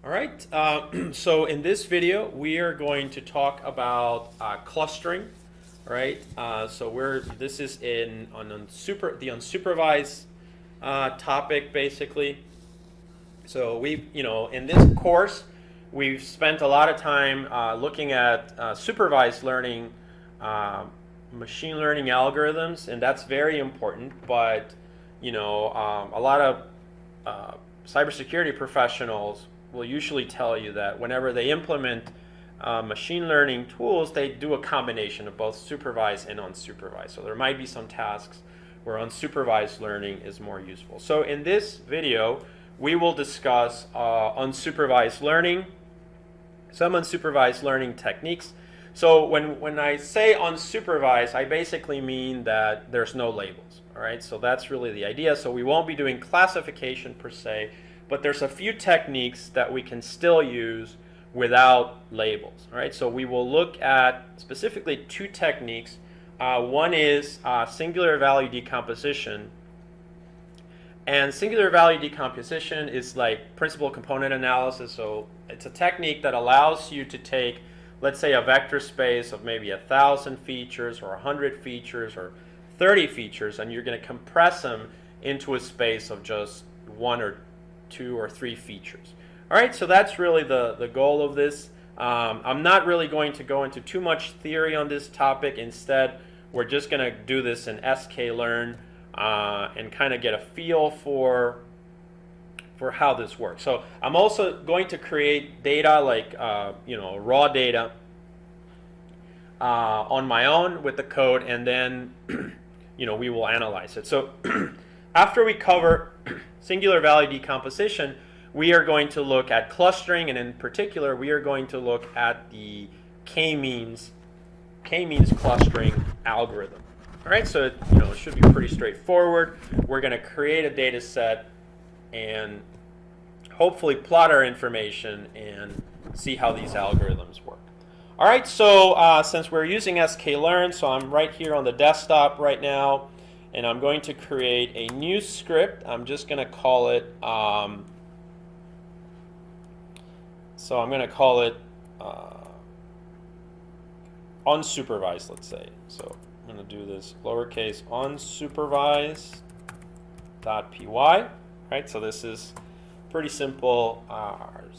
All right, so in this video, we are going to talk about clustering, right? This is on the unsupervised topic, basically. So in this course, we've spent a lot of time looking at supervised learning, machine learning algorithms, and that's very important. But a lot of cybersecurity professionals will usually tell you that whenever they implement machine learning tools, they do a combination of both supervised and unsupervised. So there might be some tasks where unsupervised learning is more useful. So in this video, we will discuss unsupervised learning, some unsupervised learning techniques. So when I say unsupervised, I basically mean that there's no labels. All right, so that's really the idea. So we won't be doing classification per se, but there's a few techniques that we can still use without labels. All right, so we will look at specifically two techniques. One is singular value decomposition. And singular value decomposition is like principal component analysis. So it's a technique that allows you to take, let's say, a vector space of maybe 1,000 features or 100 features or 30 features, and you're going to compress them into a space of just 1 or 2 or 3 features. All right, so that's really the goal of this. I'm not really going to go into too much theory on this topic. Instead, we're just going to do this in sklearn and kind of get a feel for how this works. So I'm also going to create data like raw data on my own with the code, and then we will analyze it. So after we cover singular value decomposition, we are going to look at clustering, and in particular, we are going to look at the k-means clustering algorithm. All right, so it should be pretty straightforward. We're going to create a data set and hopefully plot our information and see how these algorithms work. All right, so since we're using sklearn, so I'm right here on the desktop right now, and I'm going to create a new script. I'm just going to call it, unsupervised, let's say. So I'm going to do this lowercase unsupervised.py. Right, so this is pretty simple,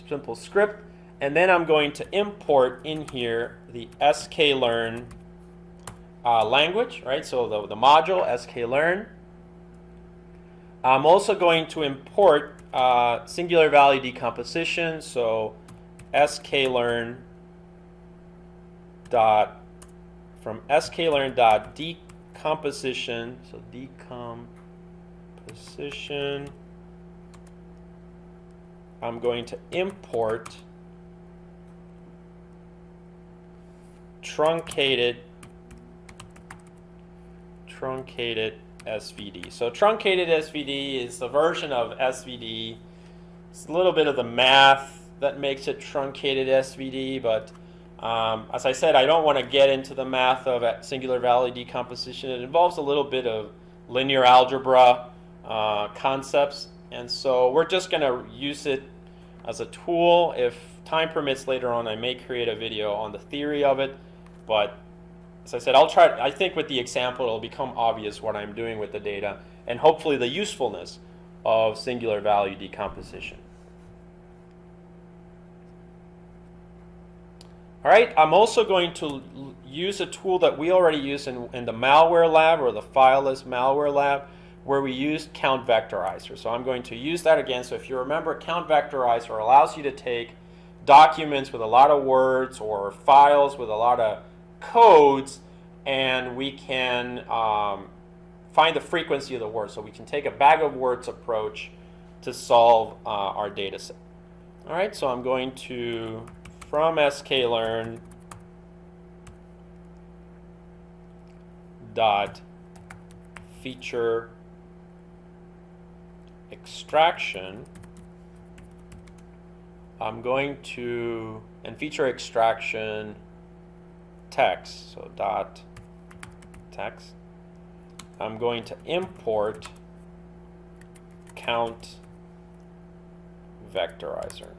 simple script. And then I'm going to import in here the sklearn language, right? So the module sklearn. I'm also going to import singular value decomposition. So sklearn from sklearn.decomposition. So decomposition. I'm going to import truncated SVD. So truncated SVD is the version of SVD. It's a little bit of the math that makes it truncated SVD, but as I said, I don't want to get into the math of singular value decomposition. It involves a little bit of linear algebra concepts, and so we're just going to use it as a tool. If time permits later on, I may create a video on the theory of it, but as I said, I think with the example it'll become obvious what I'm doing with the data and hopefully the usefulness of singular value decomposition. All right, I'm also going to use a tool that we already use in the malware lab, or the fileless malware lab, where we used count vectorizer. So I'm going to use that again. So if you remember, count vectorizer allows you to take documents with a lot of words or files with a lot of codes, and we can find the frequency of the words. So we can take a bag of words approach to solve our data set. All right, so I'm going to, from sklearn dot feature extraction, I'm going to, and feature extraction text, so dot text, I'm going to import count vectorizer.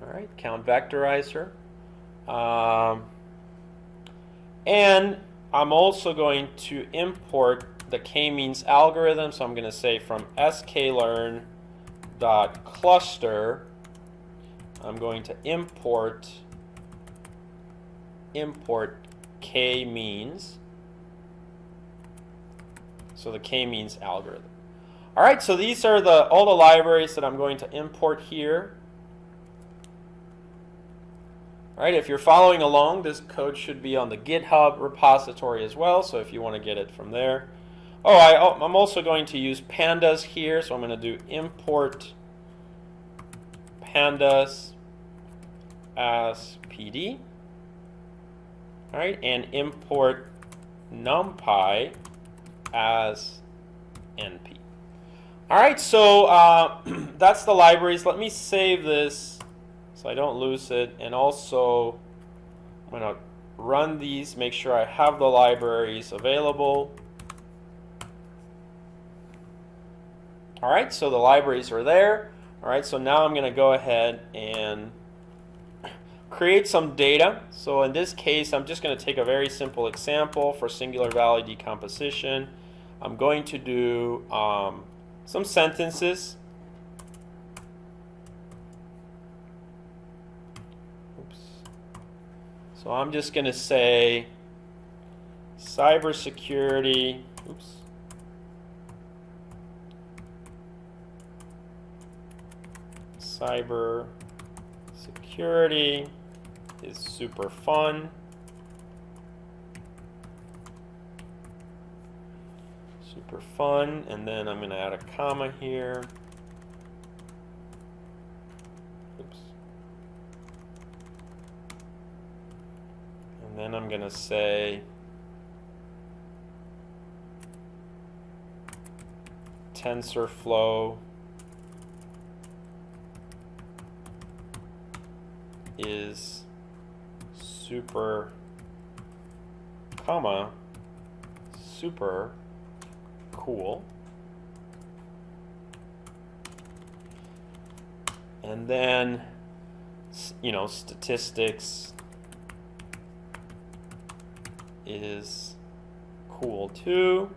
All right, count vectorizer. And I'm also going to import the k-means algorithm. So I'm going to say from sklearn.cluster, I'm going to import k-means. So the k-means algorithm. All right, so these are all the libraries that I'm going to import here. All right, if you're following along, this code should be on the GitHub repository as well, so if you want to get it from there. Oh, I'm also going to use pandas here, so I'm going to do import pandas as PD. All right, and import numpy as NP. All right, so that's the libraries. Let me save this so I don't lose it. And also, I'm going to run these, make sure I have the libraries available. All right, so the libraries are there. All right, so now I'm going to go ahead and create some data. So in this case, I'm just going to take a very simple example for singular value decomposition. I'm going to do some sentences. Oops. So I'm just going to say cybersecurity. Oops. Cybersecurity is super fun. Super fun, and then I'm going to add a comma here. Oops. And then I'm going to say TensorFlow is super, comma, super cool. And then, you know, statistics is cool too.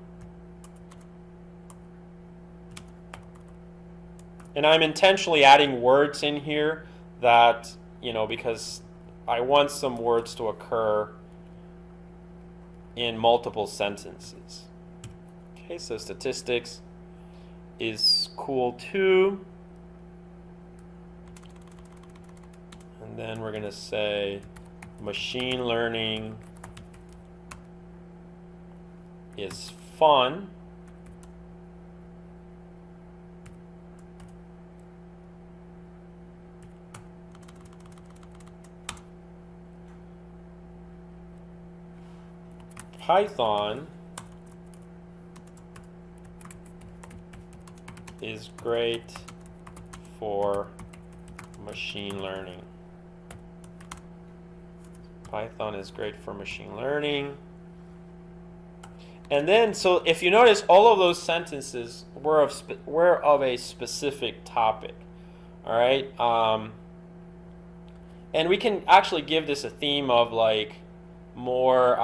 And I'm intentionally adding words in here that, you know, because I want some words to occur in multiple sentences. Okay, so statistics is cool too. And then we're going to say machine learning is fun. Python is great for machine learning. Python is great for machine learning. And then, so if you notice, all of those sentences were of a specific topic. All right, and we can actually give this a theme of like more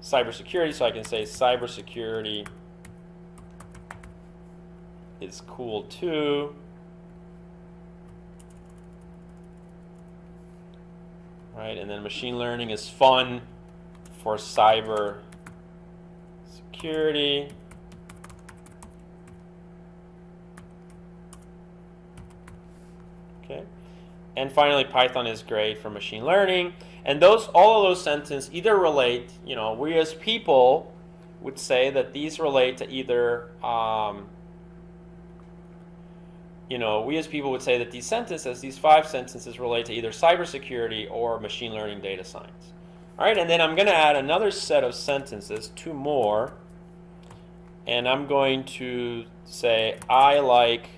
cybersecurity. So I can say cybersecurity is cool too. Right, and then machine learning is fun for cyber security. Okay, and finally, Python is great for machine learning. And all of those sentences either relate, you know, we as people would say that these relate to either, you know, we as people would say that these sentences, these 5 sentences relate to either cybersecurity or machine learning data science. All right, and then I'm going to add another set of sentences, 2 more. And I'm going to say, I like,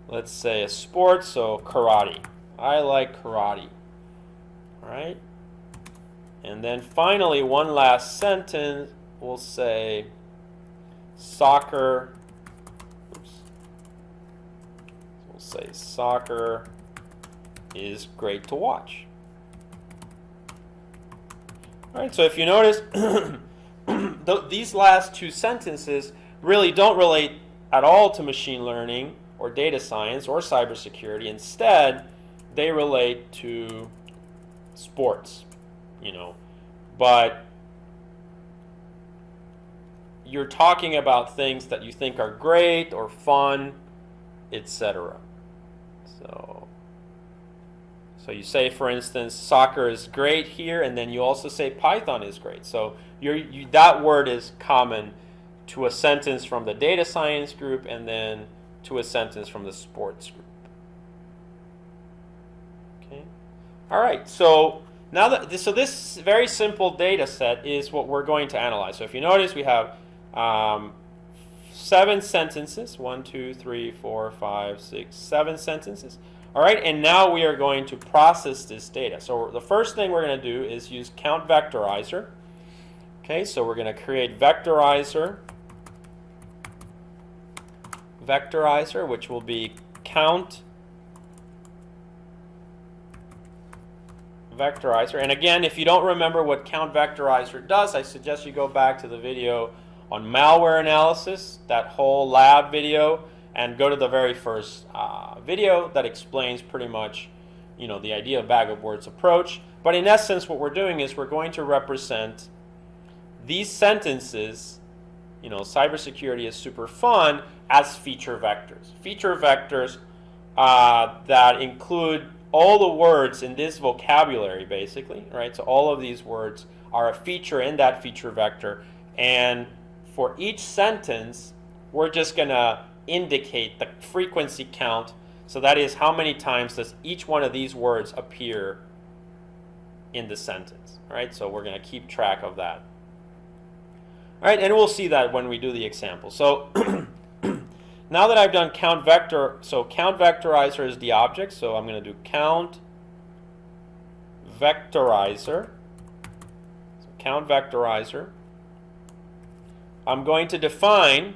let's say a sport, so karate. I like karate. All right. And then finally, one last sentence, we'll say soccer say soccer is great to watch. All right, so if you notice, these last two sentences really don't relate at all to machine learning or data science or cybersecurity. Instead, they relate to sports, but you're talking about things that you think are great or fun, etc. So you say, for instance, soccer is great here, and then you also say Python is great. So that word is common to a sentence from the data science group and then to a sentence from the sports group. Okay. All right. So now this very simple data set is what we're going to analyze. So if you notice, we have 7 sentences. 1, 2, 3, 4, 5, 6, 7 sentences. All right, and now we are going to process this data. So the first thing we're going to do is use count vectorizer. Okay, so we're going to create vectorizer, which will be count vectorizer. And again, if you don't remember what count vectorizer does, I suggest you go back to the video on malware analysis, that whole lab video, and go to the very first video that explains pretty much, the idea of bag of words approach. But in essence, what we're doing is we're going to represent these sentences, cybersecurity is super fun, as feature vectors. Feature vectors that include all the words in this vocabulary, basically, right? So all of these words are a feature in that feature vector, and for each sentence, we're just going to indicate the frequency count. So that is, how many times does each one of these words appear in the sentence, right? So we're going to keep track of that. All right, and we'll see that when we do the example. So now that I've done count vector, so count vectorizer is the object, so I'm going to do count vectorizer. So count vectorizer. I'm going to define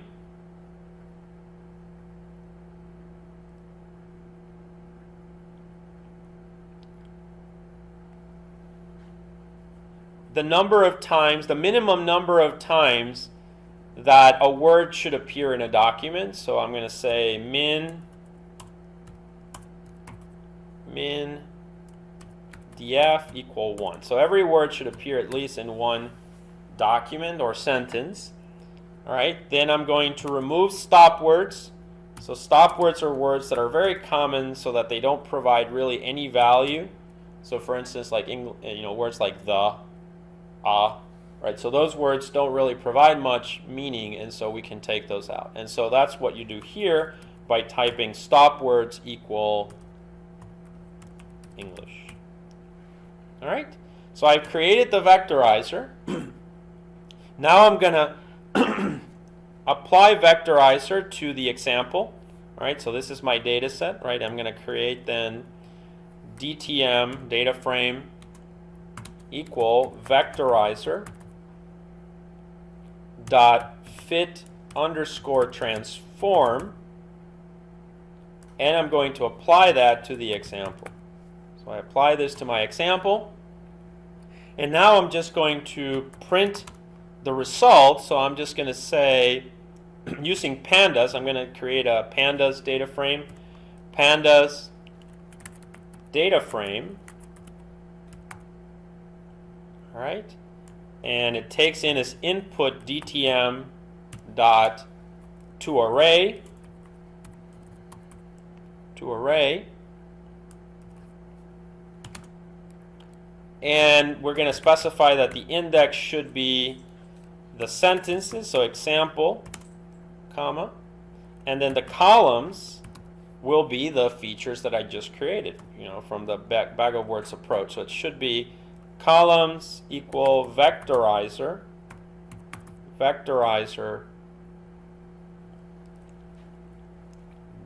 the number of times, the minimum number of times that a word should appear in a document. So I'm going to say min df equal 1. So every word should appear at least in one document or sentence. All right, then I'm going to remove stop words. So stop words are words that are very common so that they don't provide really any value. So for instance, like words like the, right? So those words don't really provide much meaning, and so we can take those out. And so that's what you do here by typing stop words equal English. All right, so I've created the vectorizer. Now I'm going to apply vectorizer to the example. All right, so this is my data set, right? I'm going to create then DTM, data frame, equal vectorizer dot fit underscore transform, and I'm going to apply that to the example. So I apply this to my example, and now I'm just going to print the result. So I'm just going to say, using pandas, I'm going to create a pandas data frame, pandas data frame. All right, and it takes in as input DTM dot to array, and we're going to specify that the index should be the sentences, so example, comma, and then the columns will be the features that I just created, from the bag of words approach. So it should be columns equal vectorizer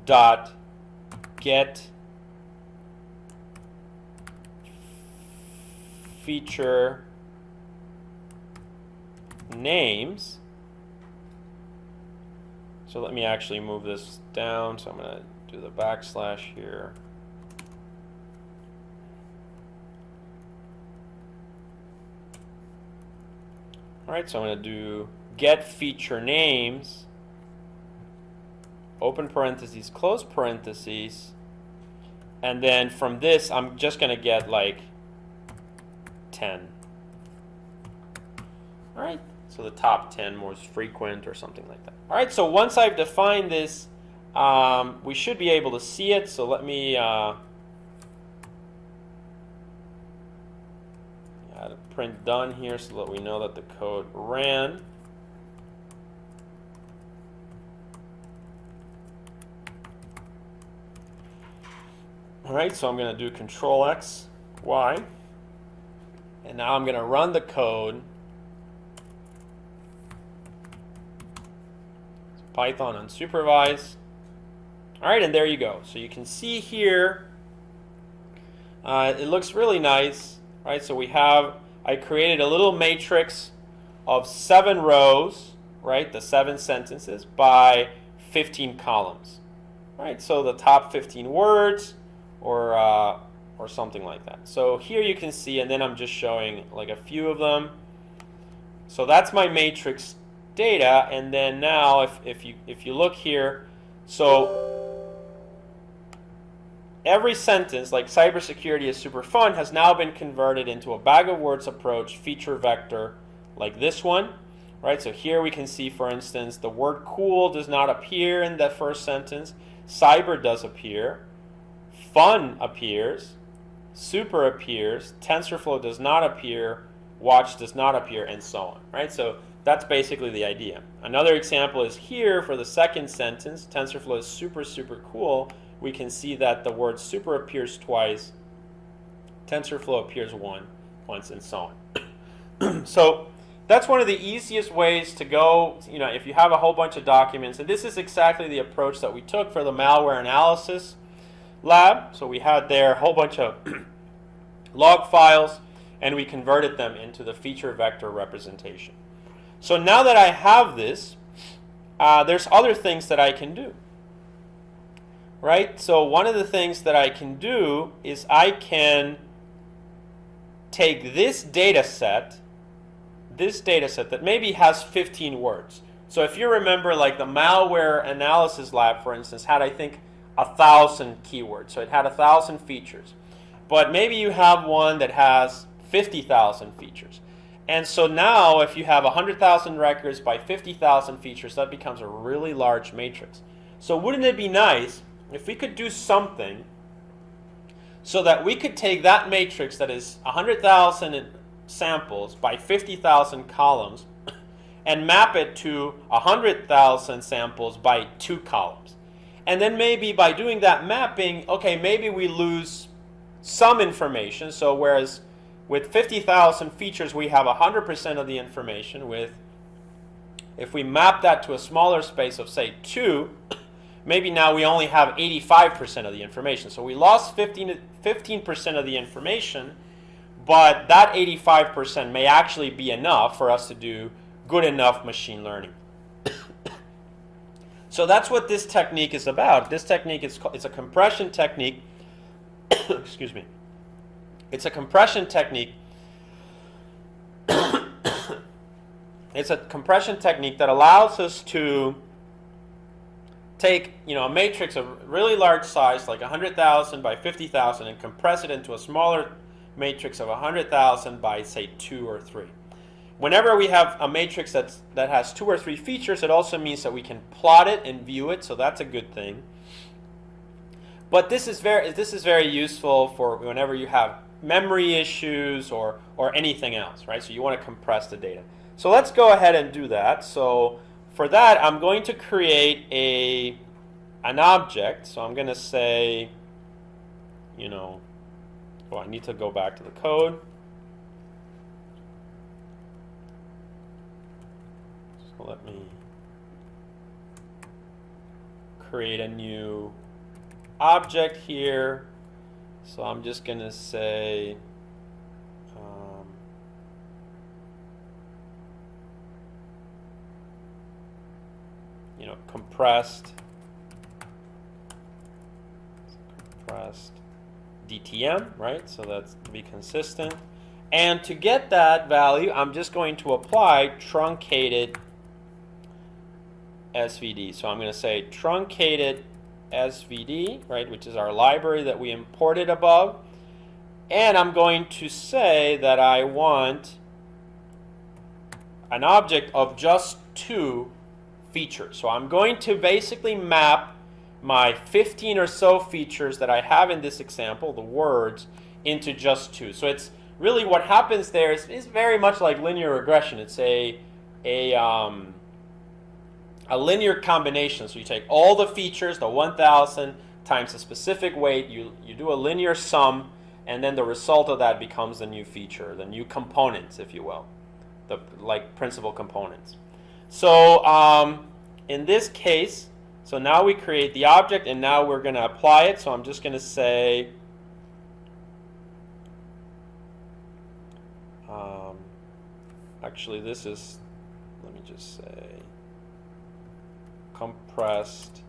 dot get feature names. So let me actually move this down. So I'm going to do the backslash here. All right, so I'm going to do get feature names, open parentheses, close parentheses, and then from this I'm just going to get like 10. All right, so the top 10 most frequent or something like that. All right, so once I've defined this, we should be able to see it. So let me add a print done here so that we know that the code ran. All right, so I'm going to do Control X, Y, and now I'm going to run the code. Python unsupervised. All right, and there you go. So you can see here, it looks really nice, right? So I created a little matrix of 7 rows, right? The 7 sentences by 15 columns, right? So the top 15 words, or something like that. So here you can see, and then I'm just showing like a few of them. So that's my matrix data, and then now if you look here, so every sentence, like cybersecurity is super fun, has now been converted into a bag of words approach feature vector like this one, right? So here we can see, for instance, the word cool does not appear in that first sentence. Cyber does appear. Fun appears. Super appears. TensorFlow does not appear. Watch does not appear, and so on, right? So that's basically the idea. Another example is here for the second sentence. TensorFlow is super, super cool. We can see that the word super appears twice. TensorFlow appears once, and so on. So that's one of the easiest ways to go, if you have a whole bunch of documents. And this is exactly the approach that we took for the malware analysis lab. So we had there a whole bunch of log files, and we converted them into the feature vector representation. So now that I have this, there's other things that I can do, right? So one of the things that I can do is I can take this data set that maybe has 15 words. So if you remember, like the malware analysis lab, for instance, had, I think, 1,000 keywords. So it had 1,000 features. But maybe you have one that has 50,000 features. And so now if you have 100,000 records by 50,000 features, that becomes a really large matrix. So wouldn't it be nice if we could do something so that we could take that matrix that is 100,000 samples by 50,000 columns and map it to 100,000 samples by 2 columns. And then maybe by doing that mapping, okay, maybe we lose some information. So whereas with 50,000 features, we have 100% of the information. If we map that to a smaller space of, say, 2, maybe now we only have 85% of the information. So we lost 15% of the information, but that 85% may actually be enough for us to do good enough machine learning. So that's what this technique is about. This technique it's a compression technique. Excuse me. It's a compression technique. It's a compression technique that allows us to take, a matrix of really large size, like 100,000 by 50,000, and compress it into a smaller matrix of 100,000 by, say, 2 or 3. Whenever we have a matrix that has 2 or 3 features, it also means that we can plot it and view it, so that's a good thing. But this is very useful for whenever you have memory issues or anything else, right? So you want to compress the data. So let's go ahead and do that. So for that, I'm going to create an object. So I'm going to say, I need to go back to the code. So let me create a new object here. So I'm just going to say compressed compressed DTM, right? So that's to be consistent. And to get that value, I'm just going to apply truncated SVD. So I'm going to say truncated SVD, right, which is our library that we imported above. And I'm going to say that I want an object of just 2 features. So I'm going to basically map my 15 or so features that I have in this example, the words, into just 2. So it's really what happens there is very much like linear regression. It's a linear combination. So you take all the features, the 1,000 times a specific weight, you do a linear sum, and then the result of that becomes the new feature, the new components, if you will, the like principal components. So in this case, so now we create the object, and now we're going to apply it. So I'm just going to say actually this is, let me just say compressed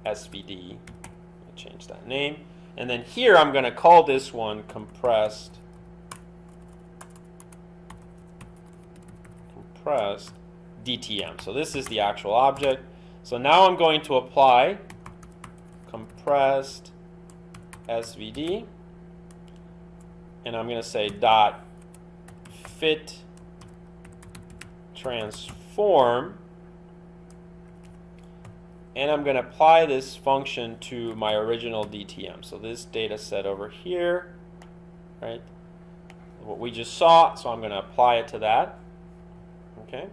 SVD. I'll change that name. And then here I'm going to call this one compressed DTM. So this is the actual object. So now I'm going to apply compressed SVD, and I'm going to say dot fit transform, and I'm going to apply this function to my original DTM. So this data set over here, right, what we just saw, so I'm going to apply it to that. Okay.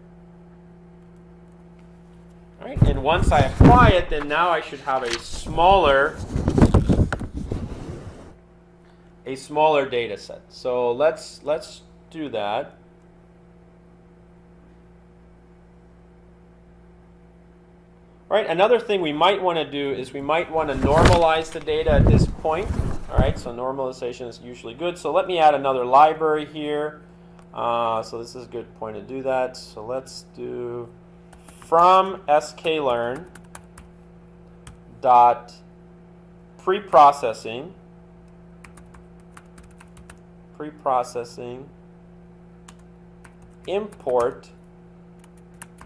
All right, and once I apply it, then now I should have a smaller data set. So let's do that. All right, another thing we might want to do is we might want to normalize the data at this point. All right, so normalization is usually good. So let me add another library here. So this is a good point to do that. So let's do from sklearn dot preprocessing import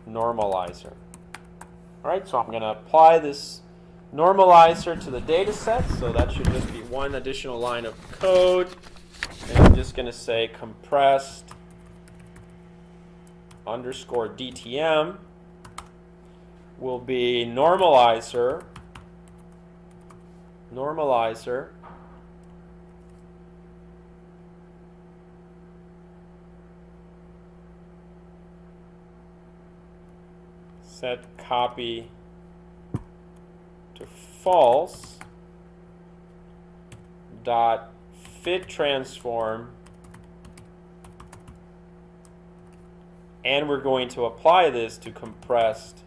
normalizer. All right, so I'm going to apply this normalizer to the data set. So that should just be one additional line of code. And I'm just going to say compressed underscore DTM will be normalizer set copy to false dot fit transform, and we're going to apply this to compressed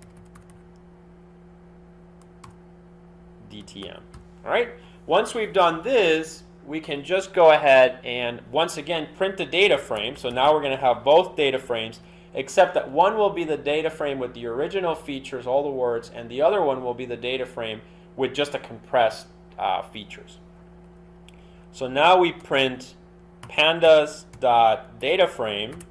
DTM. All right. Once we've done this, we can just go ahead and once again print the data frame. So now we're going to have both data frames, except that one will be the data frame with the original features, all the words, and the other one will be the data frame with just the compressed features. So now we print pandas.dataframe.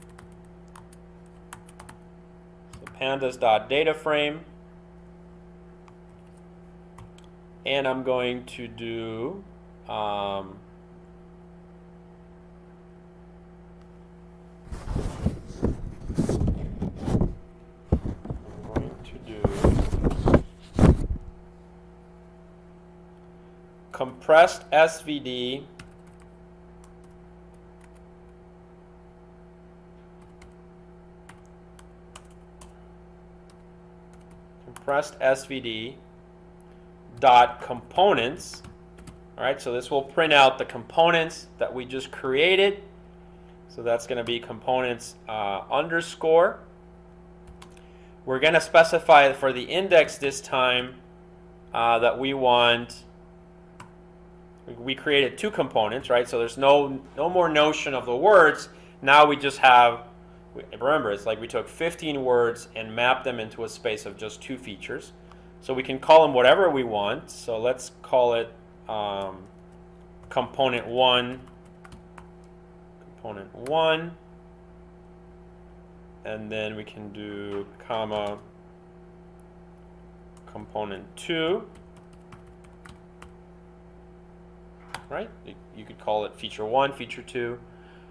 So pandas.dataframe. And I'm going to do compressed SVD dot components. All right, so this will print out the components that we just created. So that's going to be components underscore. We're going to specify for the index this time that we want. We created 2 components, right? So there's no more notion of the words. Now we just have. Remember, it's like we took 15 words and mapped them into a space of just 2 features. So we can call them whatever we want. So let's call it component 1, and then we can do comma component 2, right? You could call it feature 1, feature 2,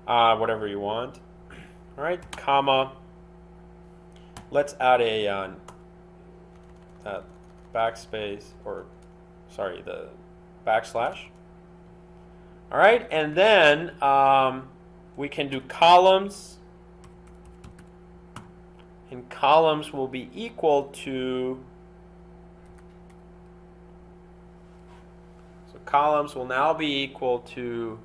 whatever you want. All right, comma. Let's add a backspace, or sorry, the backslash. All right, and then we can do columns, and columns will be equal to, so columns will now be equal to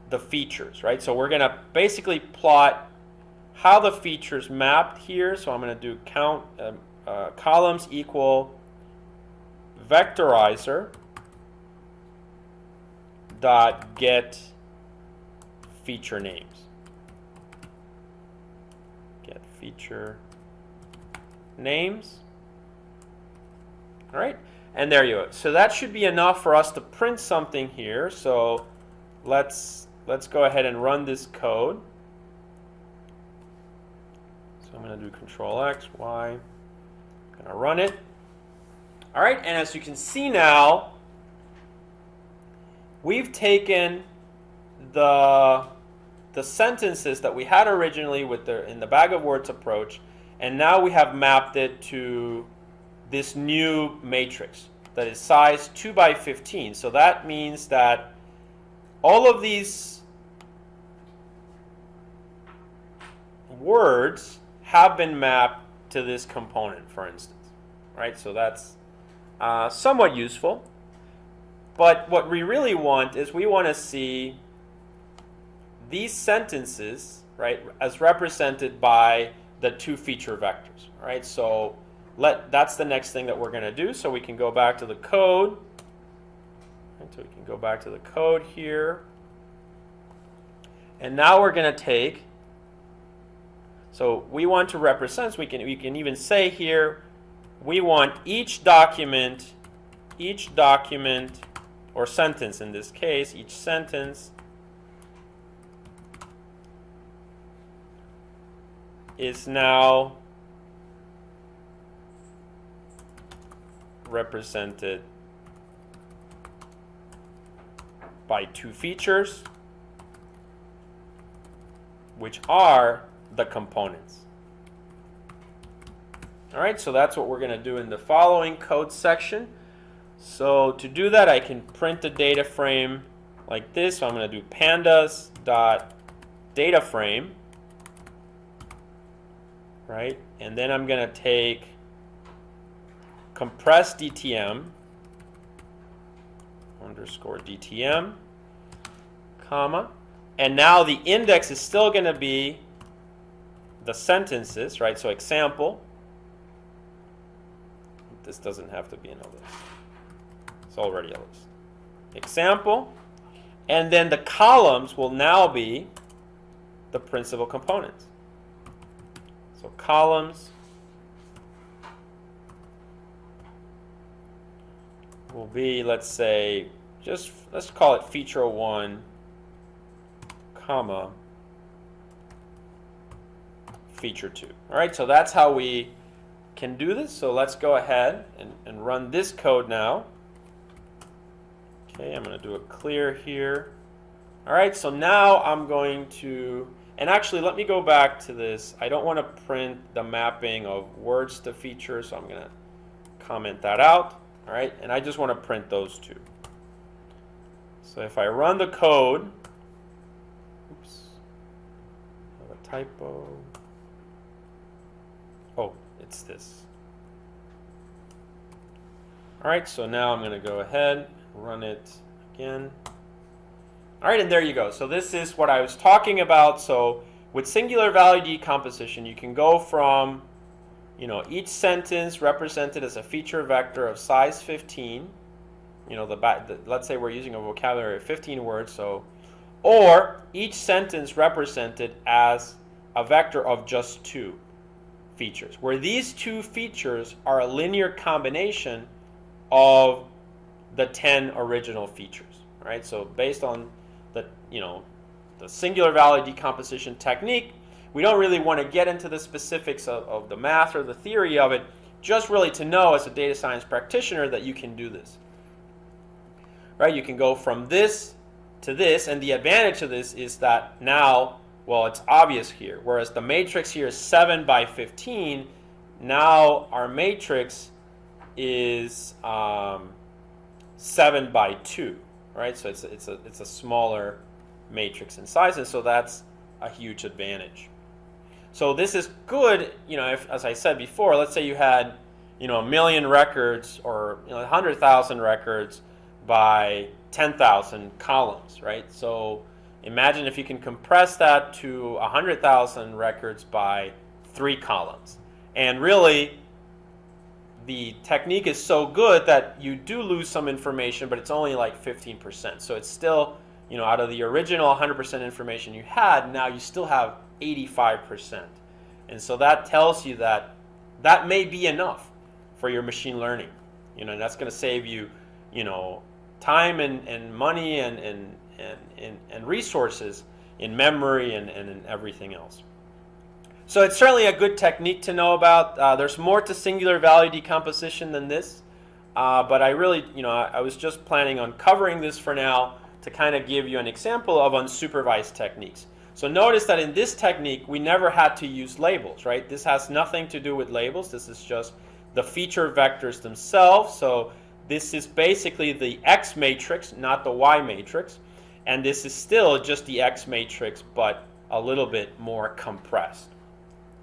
the features, right? So we're going to basically plot how the features mapped here. So I'm going to do count columns equal vectorizer dot get feature names. Get feature names. All right, and there you go. So that should be enough for us to print something here. So let's go ahead and run this code. So I'm going to do Control X, Y. I'm going to run it. All right, and as you can see now, we've taken the sentences that we had originally with in the bag of words approach, and now we have mapped it to this new matrix that is size 2 by 15. So that means that all of these words have been mapped to this component, for instance. Right? So that's somewhat useful. But what we really want is we want to see these sentences, right, as represented by the two feature vectors. Right? So that's the next thing that we're going to do. So we can go back to the code. Right? So we can go back to the code here. And now we're going to take, so we want to represent, we can even say here, we want each document, or sentence in this case, each sentence is now represented by two features, which are the components. All right, so that's what we're going to do in the following code section. So to do that, I can print the data frame like this. So I'm going to do pandas.dataframe, right? And then I'm going to take compress DTM underscore DTM, comma, and now the index is still going to be the sentences, right? So example. This doesn't have to be in a list. It's already a list. Example. And then the columns will now be the principal components. So columns will be, let's say, let's call it feature 1, comma, feature 2. All right, so that's how we can do this. So let's go ahead and run this code now. Okay, I'm going to do a clear here. All right, so now I'm going to, and actually let me go back to this. I don't want to print the mapping of words to features, so I'm going to comment that out. All right, and I just want to print those two. So if I run the code, oops, I have a typo. Oh, it's this. All right, so now I'm going to go ahead, run it again. All right, and there you go. So this is what I was talking about. So with singular value decomposition, you can go from, each sentence represented as a feature vector of size 15. Let's say we're using a vocabulary of 15 words. So, or each sentence represented as a vector of just 2. features, where these two features are a linear combination of the 10 original features, right? So based on the, the singular value decomposition technique, we don't really want to get into the specifics of the math or the theory of it, just really to know as a data science practitioner that you can do this, right? You can go from this to this, and the advantage of this is that now, well, it's obvious here, whereas the matrix here is 7 by 15, now our matrix is 7 by 2, right? So it's a smaller matrix in size, and so that's a huge advantage. So this is good, if, as I said before, let's say you had, 1 million records or 100,000 records by 10,000 columns, right? So imagine if you can compress that to 100,000 records by 3 columns. And really, the technique is so good that you do lose some information, but it's only like 15%. So it's still, out of the original 100% information you had, now you still have 85%. And so that tells you that that may be enough for your machine learning. That's going to save you, time and money and resources in memory and in everything else. So it's certainly a good technique to know about. There's more to singular value decomposition than this, but I really, I was just planning on covering this for now to kind of give you an example of unsupervised techniques. So notice that in this technique, we never had to use labels, right? This has nothing to do with labels. This is just the feature vectors themselves. So this is basically the X matrix, not the Y matrix. And this is still just the X matrix, but a little bit more compressed.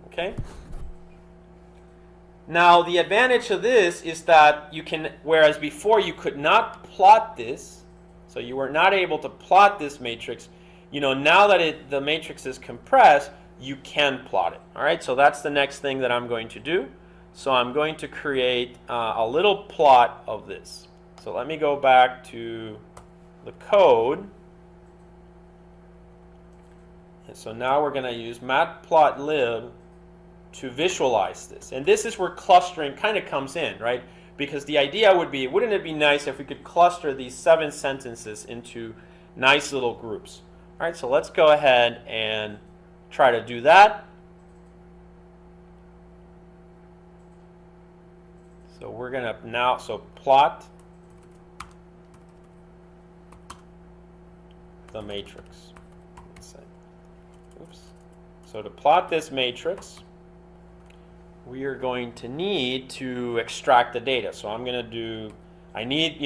Okay? Now, the advantage of this is that you can, whereas before you could not plot this, so you were not able to plot this matrix, now that the matrix is compressed, you can plot it. All right, so that's the next thing that I'm going to do. So I'm going to create a little plot of this. So let me go back to the code. And so now we're going to use matplotlib to visualize this. And this is where clustering kind of comes in, right? Because the idea would be, wouldn't it be nice if we could cluster these 7 sentences into nice little groups? All right, so let's go ahead and try to do that. So we're going to now, plot the matrix. Let's say, oops. So to plot this matrix, we are going to need to extract the data. So I'm going to do, I need,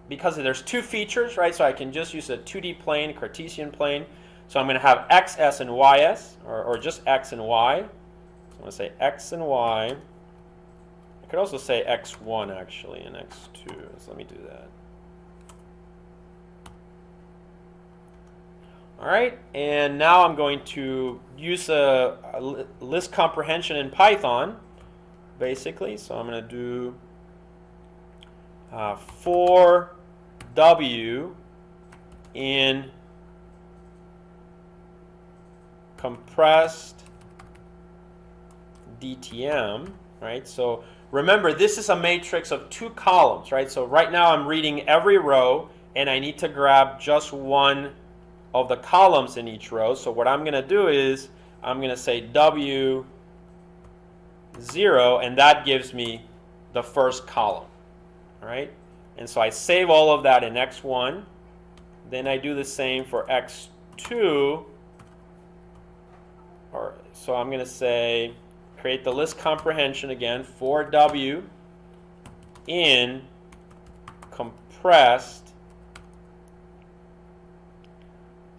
because there's 2 features, right? So I can just use a 2D plane, Cartesian plane. So I'm going to have xs and ys, or just x and y. So I'm going to say x and y. I could also say x1 actually and x2. So let me do that. All right, and now I'm going to use a list comprehension in Python, basically. So I'm going to do for w in compressed DTM, right? So remember, this is a matrix of 2 columns, right? So right now I'm reading every row, and I need to grab just one of the columns in each row. So what I'm going to do is I'm going to say W0, and that gives me the first column. All right? And so I save all of that in X1. Then I do the same for X2. So I'm going to say, create the list comprehension again for W in compressed.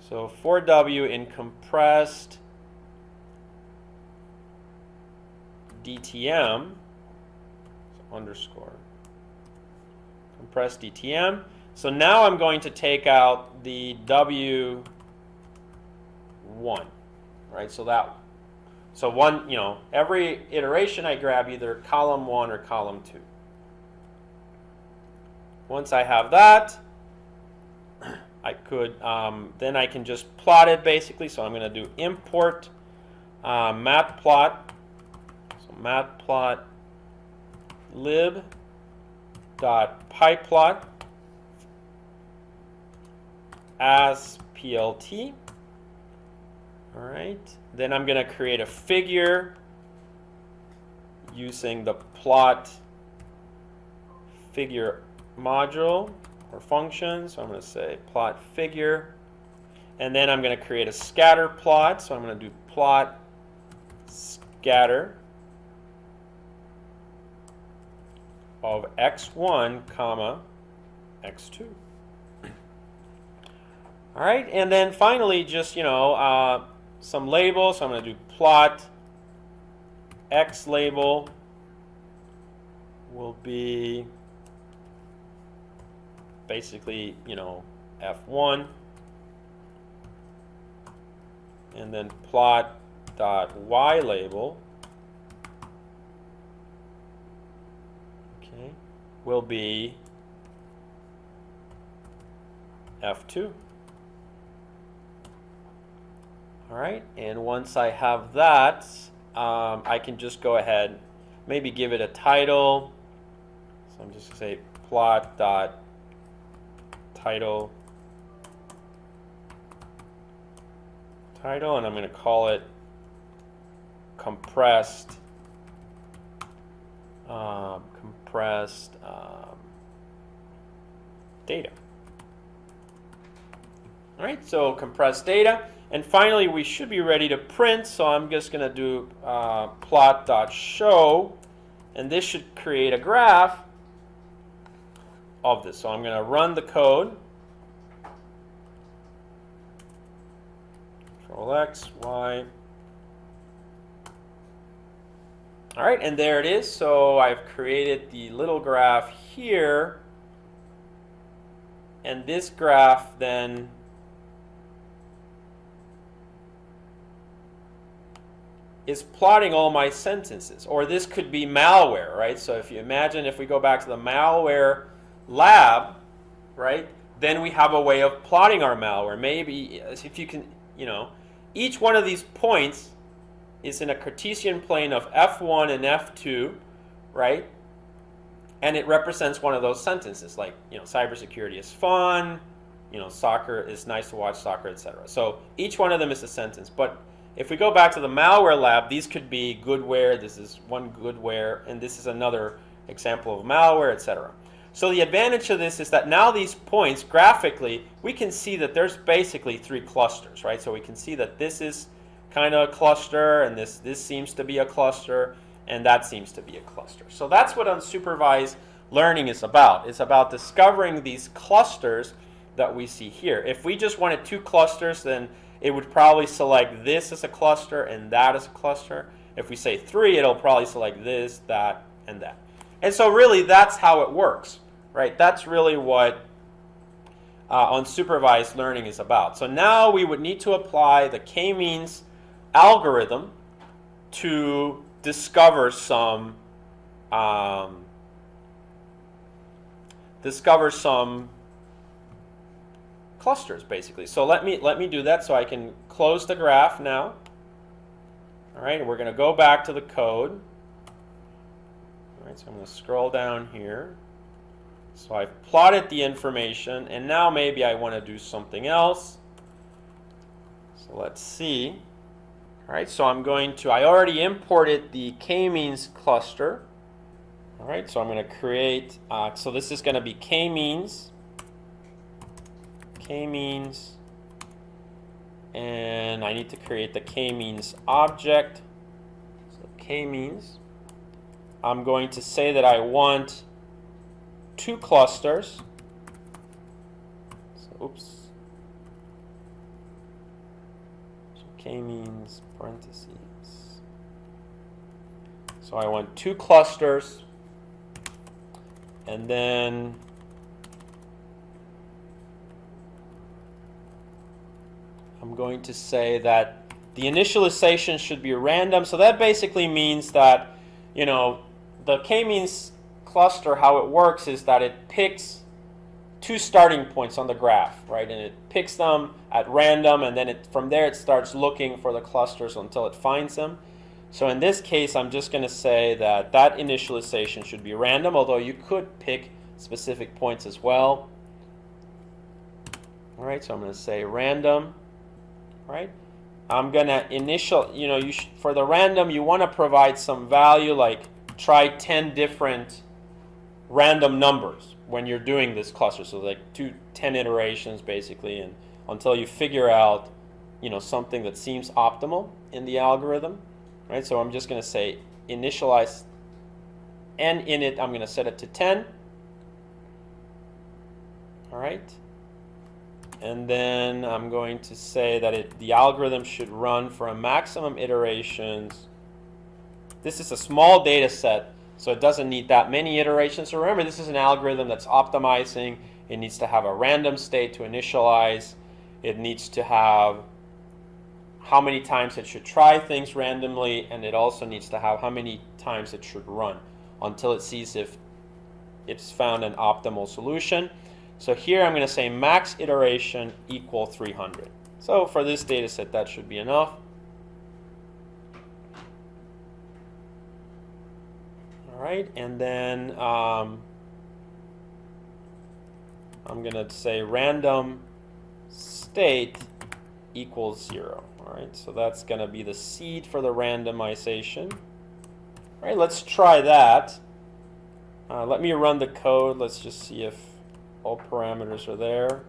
So for W in compressed DTM, so underscore, compressed DTM. So now I'm going to take out the W1, right? So one, every iteration I grab either column 1 or column 2. Once I have that, I could, then I can just plot it basically. So I'm going to do import matplot matplotlib.pyplot as plt. All right. Then I'm going to create a figure using the plot figure module or function. So I'm going to say plot figure. And then I'm going to create a scatter plot. So I'm going to do plot scatter of x1 comma x2. All right, and then finally, just some labels. So I'm going to do plot x label will be basically f1, and then plot dot y label will be f2. All right, and once I have that, I can just go ahead, maybe give it a title. So I'm just going to say plot dot title, and I'm going to call it compressed data. All right, so compressed data. And finally, we should be ready to print. So I'm just going to do plot.show, and this should create a graph of this. So I'm going to run the code. Control X, Y. All right, and there it is. So I've created the little graph here, and this graph then is plotting all my sentences. Or this could be malware, right? So if you imagine, if we go back to the malware lab, right, then we have a way of plotting our malware. Maybe if you can, each one of these points is in a Cartesian plane of f1 and f2, right? And it represents one of those sentences, like, cybersecurity is fun, soccer is nice to watch soccer, etc. So each one of them is a sentence. But if we go back to the malware lab, these could be goodware. This is one goodware, and this is another example of malware, etc. So the advantage of this is that now these points, graphically, we can see that there's basically 3 clusters, right? So we can see that this is kind of a cluster, and this seems to be a cluster, and that seems to be a cluster. So that's what unsupervised learning is about. It's about discovering these clusters that we see here. If we just wanted 2 clusters, then it would probably select this as a cluster and that as a cluster. If we say 3, it'll probably select this, that, and that. And so really that's how it works, right? That's really what unsupervised learning is about. So now we would need to apply the k-means algorithm to discover some clusters, basically. So let me do that. So I can close the graph now. All right, and we're going to go back to the code. All right, so I'm going to scroll down here. So I've plotted the information, and now maybe I want to do something else. So let's see. All right, so I'm going to, I already imported the k-means cluster. All right, so I'm going to create, so this is going to be k-means, and I need to create the k-means object. So k-means. I'm going to say that I want 2 clusters. So, oops. So k-means parentheses. So I want 2 clusters, and then I'm going to say that the initialization should be random. So that basically means that, the k-means cluster, how it works is that it picks 2 starting points on the graph, right? And it picks them at random, and then from there it starts looking for the clusters until it finds them. So in this case, I'm just going to say that that initialization should be random, although you could pick specific points as well. All right, so I'm going to say random. All right, I'm going to for the random, you want to provide some value, like try 10 different random numbers when you're doing this cluster. So like 10 iterations basically, and until you figure out, something that seems optimal in the algorithm. Right, so I'm just going to say initialize n init. I'm going to set it to 10. All right, and then I'm going to say that the algorithm should run for a maximum iterations. This is a small data set, so it doesn't need that many iterations. So remember, this is an algorithm that's optimizing. It needs to have a random state to initialize. It needs to have how many times it should try things randomly, and it also needs to have how many times it should run until it sees if it's found an optimal solution. So here I'm going to say max iteration equal 300. So for this data set, that should be enough. All right, and then I'm going to say random state equals 0. All right, so that's going to be the seed for the randomization. All right, let's try that. Let me run the code. Let's just see if all parameters are there.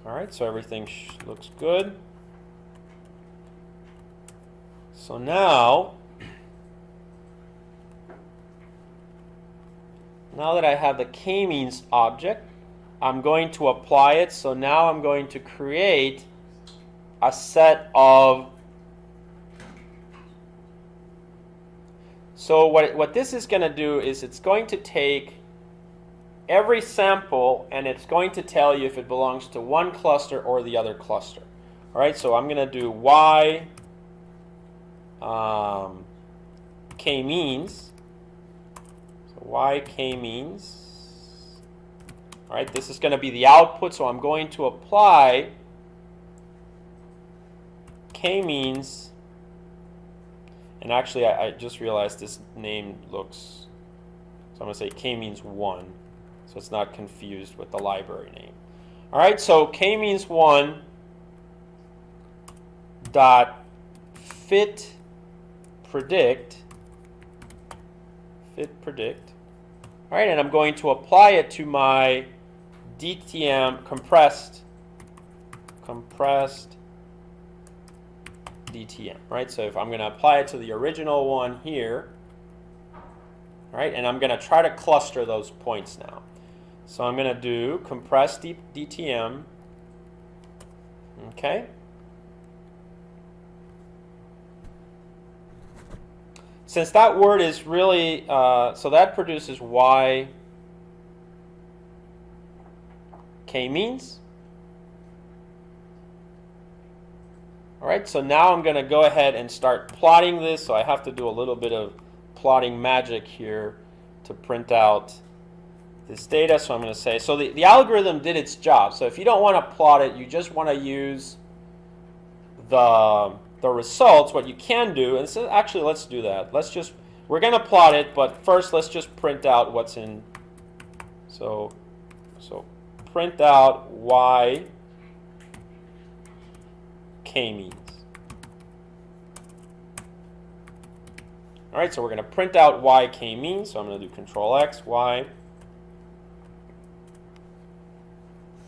All right, so everything looks good. So now that I have the k-means object, I'm going to apply it. So now I'm going to create a set of. So what this is going to do is it's going to take every sample and it's going to tell you if it belongs to one cluster or the other cluster. All right, so I'm going to do y k-means. So y k-means. All right, this is going to be the output, so I'm going to apply k-means. And actually, I just realized this name looks, so I'm going to say k-means 1, so it's not confused with the library name. All right, so k-means 1 dot fit predict. All right, and I'm going to apply it to my DTM compressed DTM, right? So if I'm going to apply it to the original one here, all right, and I'm going to try to cluster those points now. So I'm going to do compressed DTM, okay? Since that word is really, so that produces y k-means. All right, so now I'm going to go ahead and start plotting this. So I have to do a little bit of plotting magic here to print out this data. So I'm going to say, so the algorithm did its job. So if you don't want to plot it, you just want to use the results, what you can do, and so actually let's do that. We're going to plot it, but first let's just print out what's in. So print out y k-means. All right, so we're going to print out y k-means. So I'm going to do Control X, y.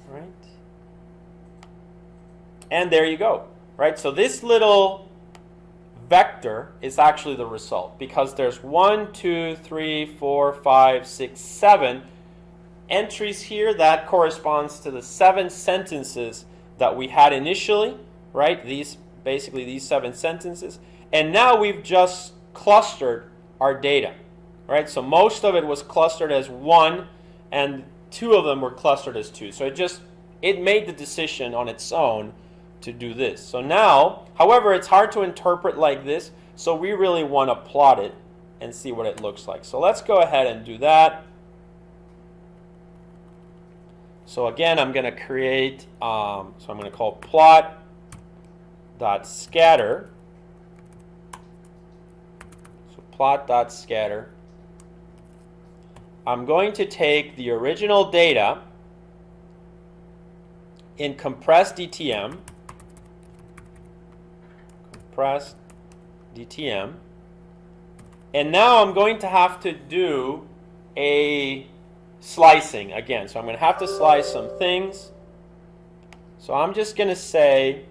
All right. And there you go. Right, so this little vector is actually the result because there's 1, 2, 3, 4, 5, 6, 7 entries here. That corresponds to the 7 sentences that we had initially, right? Basically these 7 sentences. And now we've just clustered our data, right? So most of it was clustered as 1 and 2 of them were clustered as 2. So it made the decision on its own to do this. So now, however, it's hard to interpret like this, so we really want to plot it and see what it looks like. So let's go ahead and do that. So again, I'm going to create, so I'm going to call plot dot scatter. So plot dot scatter. I'm going to take the original data in compressed DTM, and now I'm going to have to do a slicing again. So I'm going to have to slice some things. So I'm just going to say,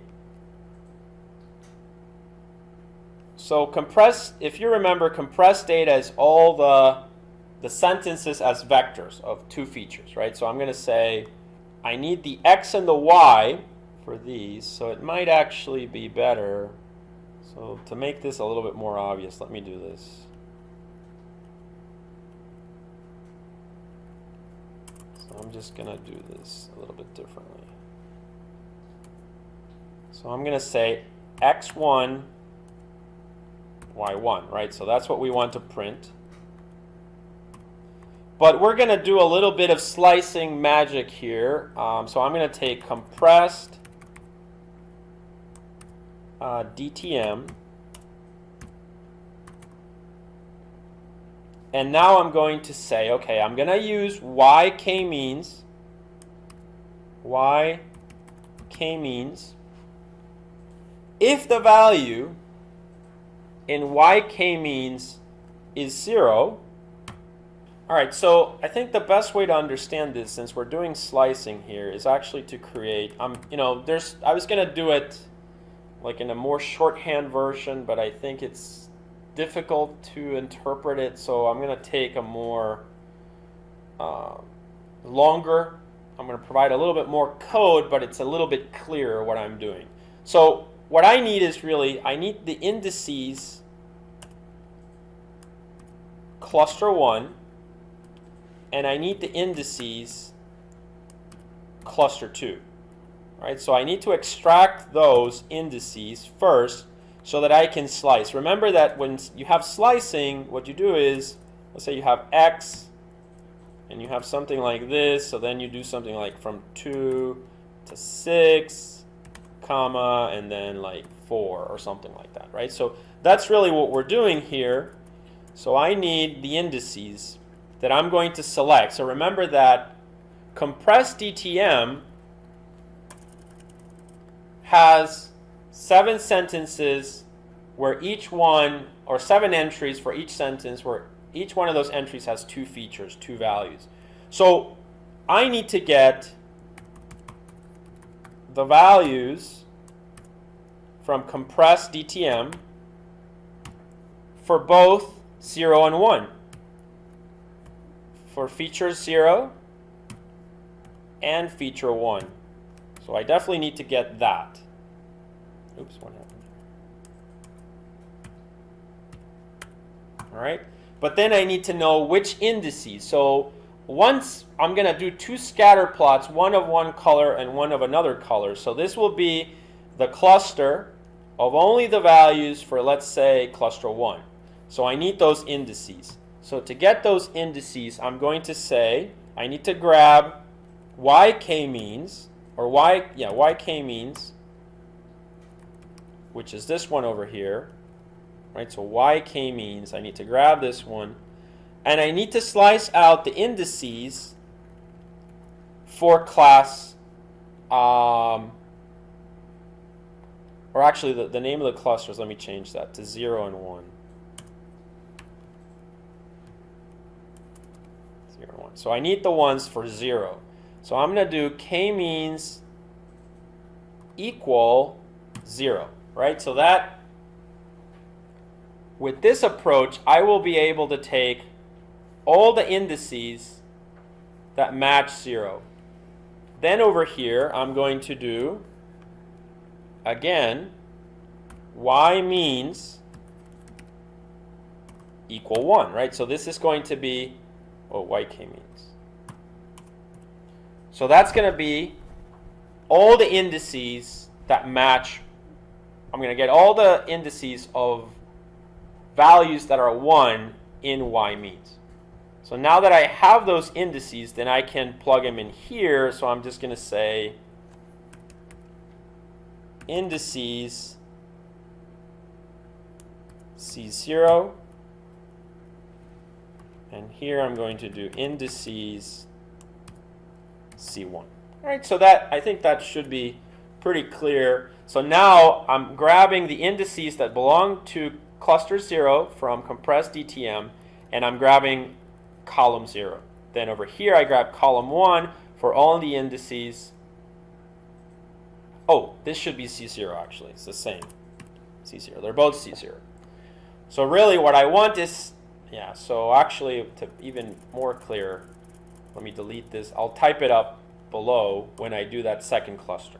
so compressed, if you remember, compressed data is all the sentences as vectors of two features, right? So I'm going to say I need the x and the y for these, so it might actually be better. So to make this a little bit more obvious, let me do this. So I'm just going to do this a little bit differently. So I'm going to say x1, y1, right? So that's what we want to print. But we're going to do a little bit of slicing magic here. So I'm going to take compressed DTM. And now I'm going to say, okay, I'm going to use yk-means. Yk-means. If the value in yk-means is 0, all right, so I think the best way to understand this, since we're doing slicing here, is actually to create, I was going to do it like in a more shorthand version, but I think it's difficult to interpret it, so I'm going to take a more longer, I'm going to provide a little bit more code, but it's a little bit clearer what I'm doing. So what I need is really, I need the indices cluster 1, and I need the indices cluster 2. Right? So I need to extract those indices first so that I can slice. Remember that when you have slicing, what you do is, let's say you have x and you have something like this, so then you do something like from 2 to 6, comma, and then like 4 or something like that, right? So that's really what we're doing here. So I need the indices that I'm going to select. So remember that compressed DTM has 7 sentences where each one, or 7 entries for each sentence, where each one of those entries has 2 features, 2 values. So I need to get the values from compressed DTM for both 0 and 1. For feature 0 and feature 1. So I definitely need to get that. Oops, what happened? All right. But then I need to know which indices. So once I'm going to do 2 scatter plots, one of one color and one of another color. So this will be the cluster of only the values for, let's say, cluster 1. So I need those indices. So to get those indices, I'm going to say I need to grab yk-means, or yk-means, which is this one over here, right? So yk-means, I need to grab this one, and I need to slice out the indices for class, or actually the name of the clusters, let me change that to 0 and 1. 0 and 1. So I need the ones for 0. So I'm going to do k-means equal 0, right? So that, with this approach, I will be able to take all the indices that match 0. Then over here, I'm going to do, again, y-means equal 1, right? So this is going to be, yk-means. So that's going to be all the indices that match. I'm going to get all the indices of values that are 1 in y-means. So now that I have those indices, then I can plug them in here. So I'm just going to say indices C0. And here I'm going to do indices C1. All right, so that, I think that should be pretty clear. So now I'm grabbing the indices that belong to cluster 0 from compressed DTM, and I'm grabbing column 0. Then over here I grab column 1 for all the indices. Oh, this should be C0 actually. It's the same. C0. They're both C0. So really what I want is, yeah, so actually to even more clear, let me delete this. I'll type it up below when I do that second cluster.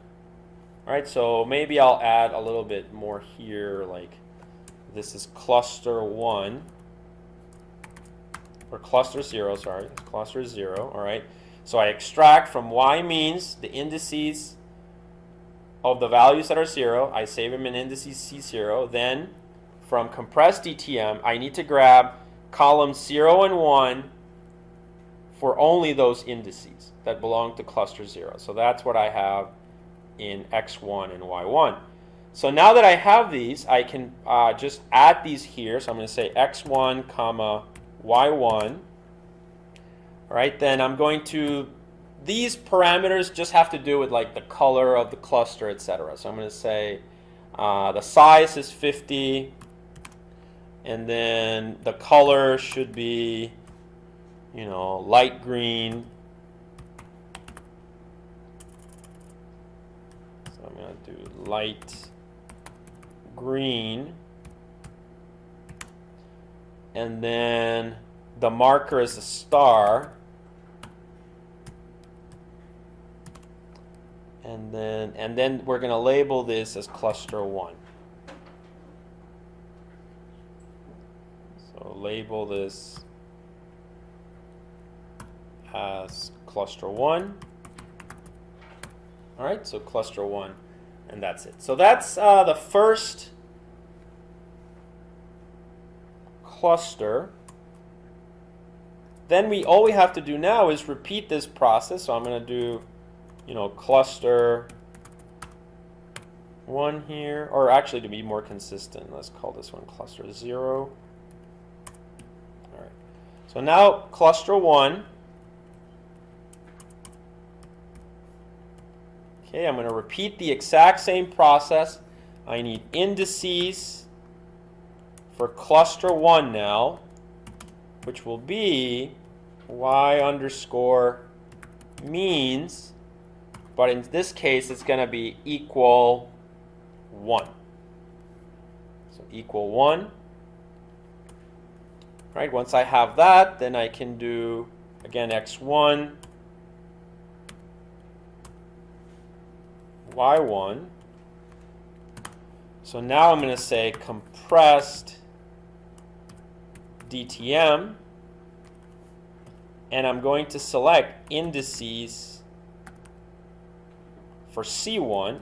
All right, so maybe I'll add a little bit more here, like this is cluster 1, or cluster 0, sorry, it's cluster 0, all right. So I extract from y means the indices of the values that are 0. I save them in indices C0. Then from compressed DTM, I need to grab columns 0 and 1 for only those indices that belong to cluster 0. So that's what I have in x1 and y1. So now that I have these, I can just add these here. So I'm going to say x1 comma y1. All right, then I'm going to, these parameters just have to do with like the color of the cluster, etc. So I'm going to say the size is 50, and then the color should be, you know, light green. So I'm going to do light green. And then the marker is a star. And then we're going to label this as cluster 1. So label this as cluster 1. All right, so cluster 1, and that's it. So that's the first cluster. Then all we have to do now is repeat this process. So I'm going to do, you know, cluster 1 here, or actually to be more consistent, let's call this one cluster 0. All right. So now cluster 1. Okay, I'm going to repeat the exact same process. I need indices for cluster 1 now, which will be y underscore means, but in this case it's going to be equal 1. So equal 1. Right, once I have that, then I can do, again, x1, y1. So now I'm going to say compressed DTM, and I'm going to select indices for C1.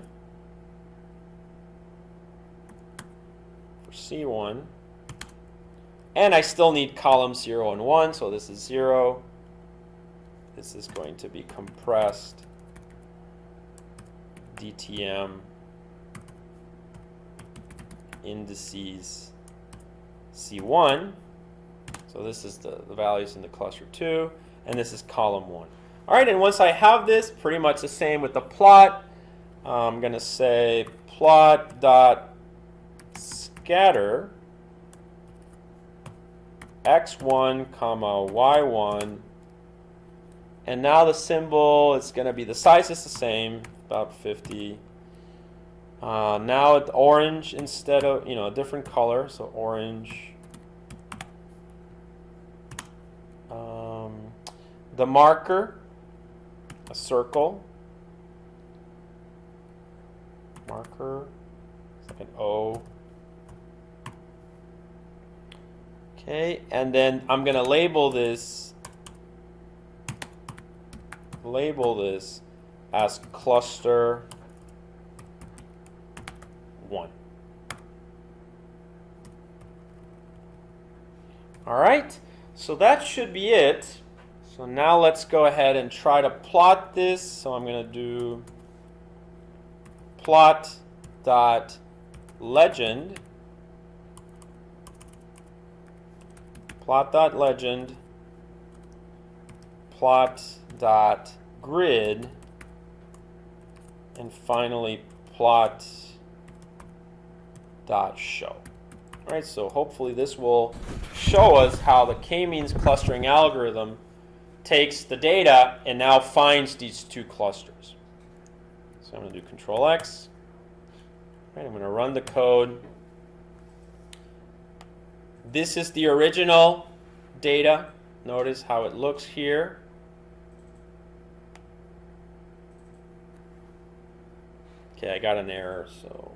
And I still need columns 0 and 1, so this is 0. This is going to be compressed DTM indices C1. So this is the values in the cluster 2, and this is column 1. All right, and once I have this, pretty much the same with the plot. I'm going to say plot dot scatter x1 comma y1, and now the symbol is going to be, the size is the same, about 50. Now it's orange instead of, you know, a different color, so orange. The marker, a circle. Marker, it's like an O. Okay, and then I'm going to label this as cluster 1. All right, so that should be it. So now let's go ahead and try to plot this. So I'm going to do plot dot legend plot.legend, plot.grid, and finally plot.show. All right, so hopefully this will show us how the k-means clustering algorithm takes the data and now finds these two clusters. So I'm going to do Control X. All right, I'm going to run the code. This is the original data. Notice how it looks here. Okay, I got an error, so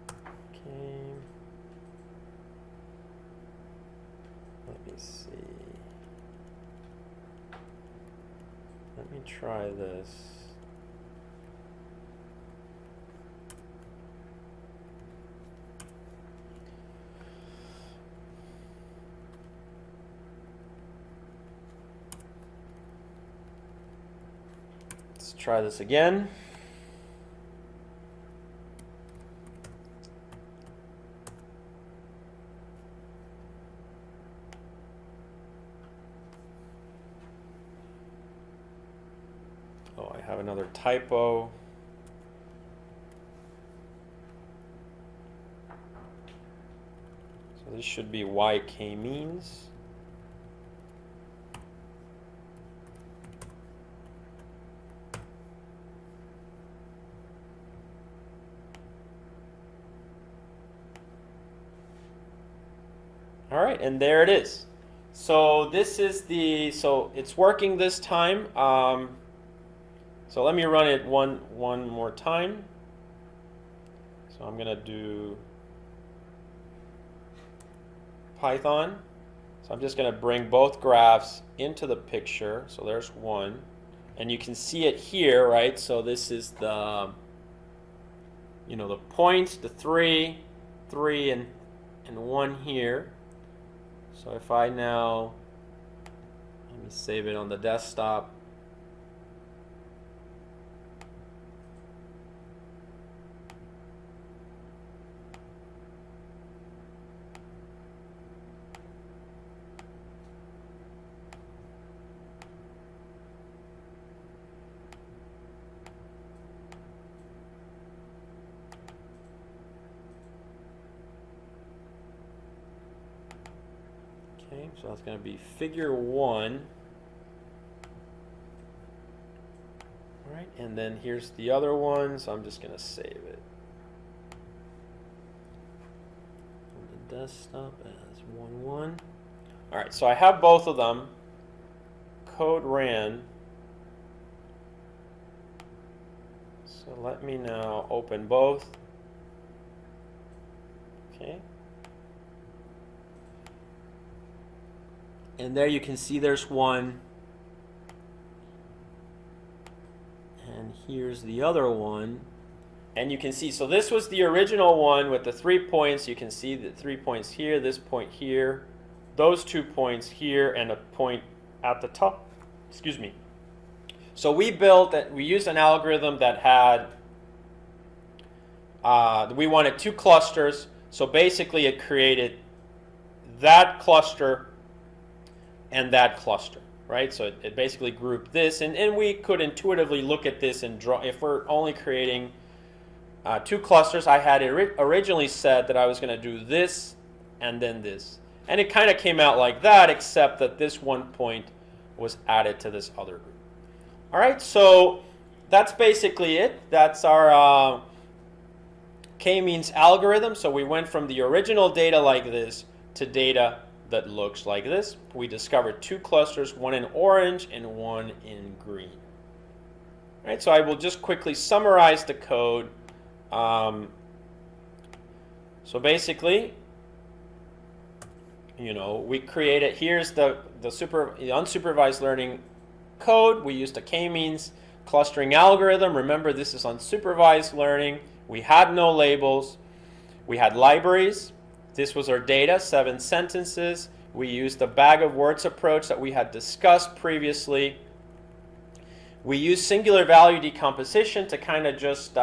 okay. Let me see. Let me try this. Let's try this again. Oh, I have another typo. So this should be YK means. All right, and there it is. So this is the, so it's working this time. So let me run it one more time. So I'm gonna do Python. So I'm just gonna bring both graphs into the picture. So there's one, and you can see it here, right? So this is the, you know, the points, the three, and 1 here. So if I now, let me save it on the desktop. Okay, so that's going to be figure 1. All right, and then here's the other one, so I'm just going to save it on the desktop as 1. All right, so I have both of them. Code ran. So let me now open both. Okay. And there you can see there's one. And here's the other one. And you can see, so this was the original one with the 3 points. You can see the 3 points here, this point here, those 2 points here, and a point at the top. Excuse me. So we built, we used an algorithm that had, we wanted 2 clusters. So basically it created that cluster and that cluster, right? So it basically grouped this, and we could intuitively look at this and draw. If we're only creating 2 clusters, I had originally said that I was going to do this and then this. And it kind of came out like that, except that this 1 point was added to this other group. All right, so that's basically it. That's our k-means algorithm. So we went from the original data like this to data that looks like this. We discovered 2 clusters, one in orange and one in green. All right, so I will just quickly summarize the code. So basically, you know, we created, here's the unsupervised learning code. We used a k-means clustering algorithm. Remember, this is unsupervised learning. We had no labels. We had libraries. This was our data, 7 sentences. We used a bag of words approach that we had discussed previously. We used singular value decomposition to kind of just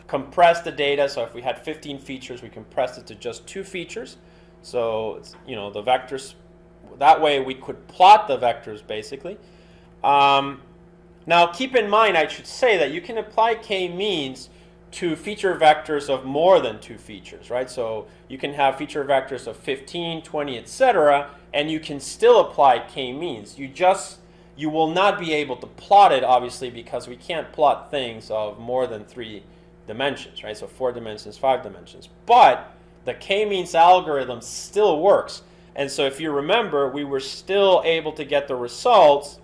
compress the data. So if we had 15 features, we compressed it to just 2 features. So, you know, the vector that way we could plot the vectors basically. Now keep in mind, I should say that you can apply k-means to feature vectors of more than 2 features, right? So you can have feature vectors of 15, 20, etc., and you can still apply k-means. You will not be able to plot it, obviously, because we can't plot things of more than 3 dimensions, right? So 4 dimensions, 5 dimensions. But the k-means algorithm still works. And so if you remember, we were still able to get the results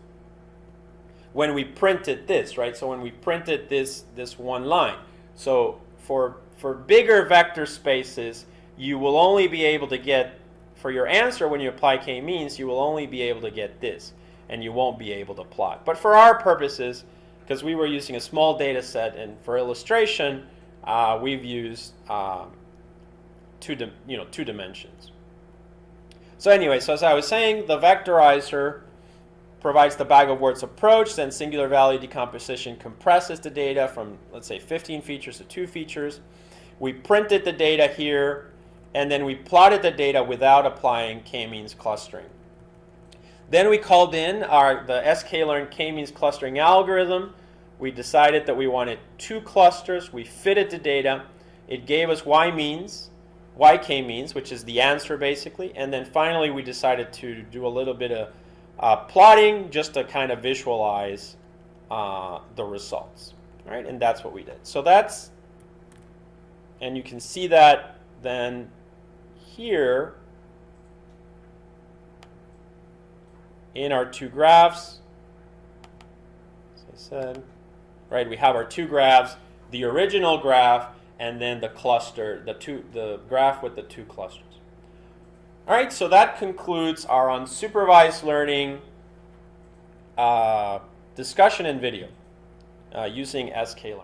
when we printed this, right? So when we printed this one line. So for bigger vector spaces, you will only be able to get, for your answer when you apply k-means, you will only be able to get this, and you won't be able to plot. But for our purposes, because we were using a small data set, and for illustration, we've used 2 dimensions. So anyway, so as I was saying, the vectorizer provides the bag of words approach, then singular value decomposition compresses the data from, let's say, 15 features to 2 features. We printed the data here, and then we plotted the data without applying k-means clustering. Then we called in the sklearn k-means clustering algorithm. We decided that we wanted 2 clusters. We fitted the data. It gave us k-means, which is the answer basically. And then finally we decided to do a little bit of plotting just to kind of visualize the results, right? And that's what we did. So that's, and you can see that then here in our 2 graphs, as I said, right? We have our 2 graphs, the original graph, and then the cluster, the graph with the 2 clusters. All right, so that concludes our unsupervised learning discussion and video using sklearn.